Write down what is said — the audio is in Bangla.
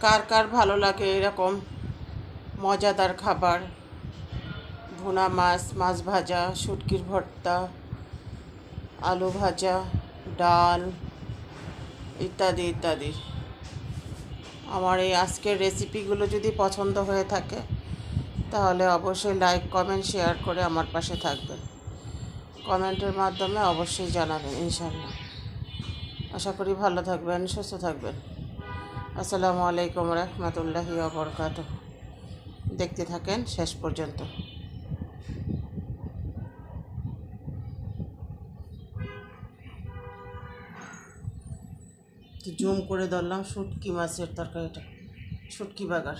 কার কার ভালো লাগে এরকম মজাদার খাবার? ভুনা মাছ, মাছ ভাজা, শুটকির ভর্তা, আলু ভাজা, ডাল ইত্যাদি ইত্যাদি। আমার এই আজকের রেসিপিগুলো যদি পছন্দ হয়ে থাকে তাহলে অবশ্যই লাইক, কমেন্ট, শেয়ার করে আমার পাশে থাকবেন। কমেন্টের মাধ্যমে অবশ্যই জানাবেন ইনশাল্লাহ। আশা করি ভালো থাকবেন, সুস্থ থাকবেন। আসসালামু আলাইকুম রহমতুল্লাহি ওয়া বারাকাতুহু। দেখতে থাকেন শেষ পর্যন্ত। জুম করে ধরলাম শুটকি মাছের তরকারিটা, শুটকি বাগার।